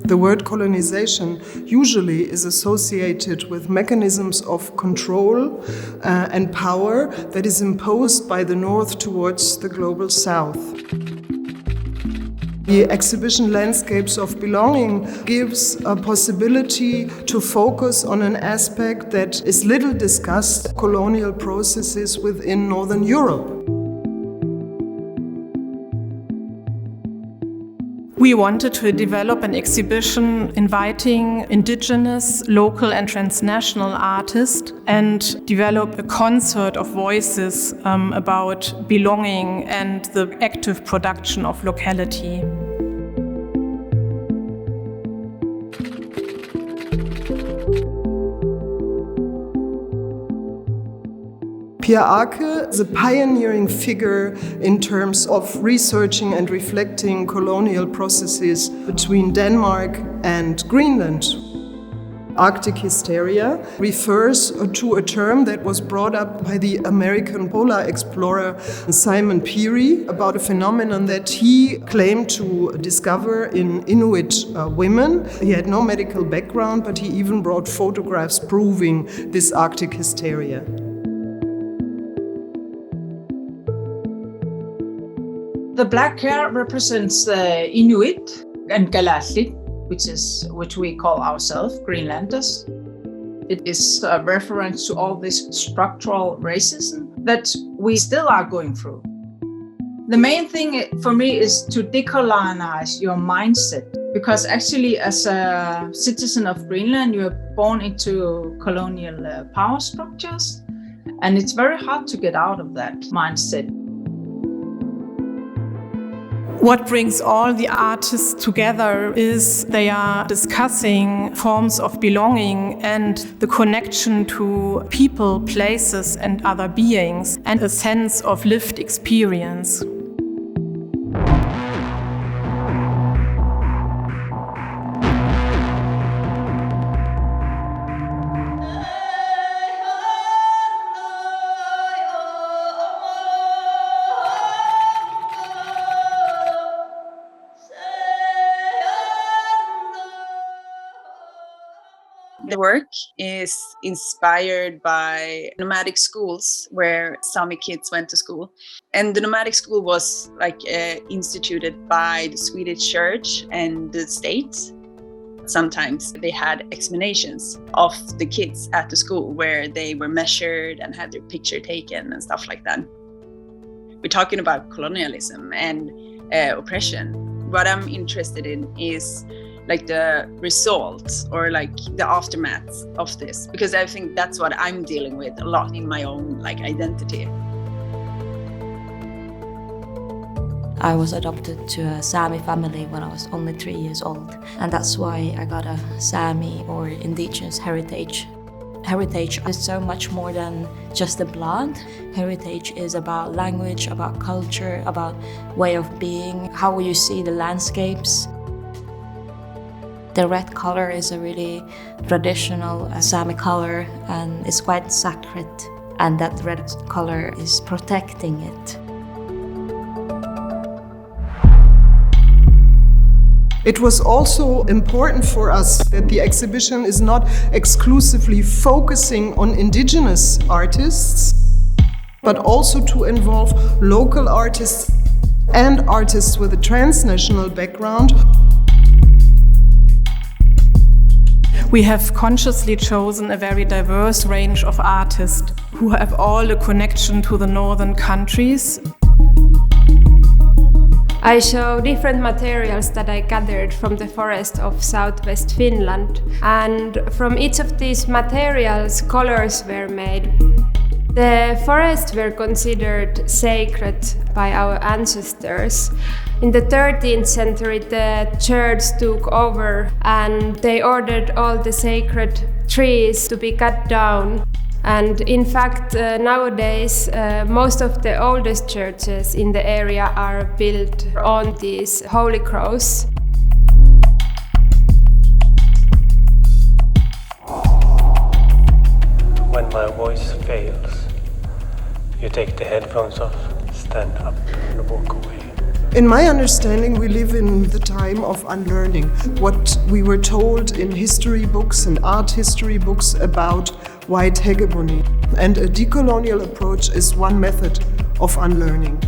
The word colonization usually is associated with mechanisms of control and power that is imposed by the North towards the global South. The exhibition Landscapes of Belonging gives a possibility to focus on an aspect that is little discussed, colonial processes within Northern Europe. We wanted to develop an exhibition inviting indigenous, local and transnational artists and develop a concert of voices about belonging and the active production of locality. Pia Arke is a pioneering figure in terms of researching and reflecting colonial processes between Denmark and Greenland. Arctic hysteria refers to a term that was brought up by the American polar explorer Simon Peary about a phenomenon that he claimed to discover in Inuit women. He had no medical background, but he even brought photographs proving this Arctic hysteria. The black hair represents Inuit and gelebter, which we call ourselves Greenlanders. It is a reference to all this structural racism that we still are going through. The main thing for me is to decolonize your mindset, because actually as a citizen of Greenland, you are born into colonial power structures, and it's very hard to get out of that mindset. What brings all the artists together is they are discussing forms of belonging and the connection to people, places, and other beings, and a sense of lived experience. The work is inspired by nomadic schools where Sami kids went to school. And the nomadic school was instituted by the Swedish church and the state. Sometimes they had examinations of the kids at the school where they were measured and had their picture taken and stuff like that. We're talking about colonialism and oppression. What I'm interested in is the results or the aftermath of this, because I think that's what I'm dealing with a lot in my own identity. I was adopted to a Sami family when I was only 3 years old, and that's why I got a Sami or indigenous heritage. Heritage is so much more than just the blood. Heritage is about language, about culture, about way of being, how you see the landscapes. The red color is a really traditional Sami color, and it's quite sacred, and that red color is protecting it. It was also important for us that the exhibition is not exclusively focusing on indigenous artists, but also to involve local artists and artists with a transnational background. We have consciously chosen a very diverse range of artists who have all a connection to the northern countries. I show different materials that I gathered from the forest of southwest Finland, and from each of these materials colors were made. The forests were considered sacred by our ancestors. In the 13th century, the church took over and they ordered all the sacred trees to be cut down. And in fact, nowadays, most of the oldest churches in the area are built on these holy crows. When my voice fails, you take the headphones off, stand up and walk away. In my understanding, we live in the time of unlearning. What we were told in history books and art history books about white hegemony. And a decolonial approach is one method of unlearning.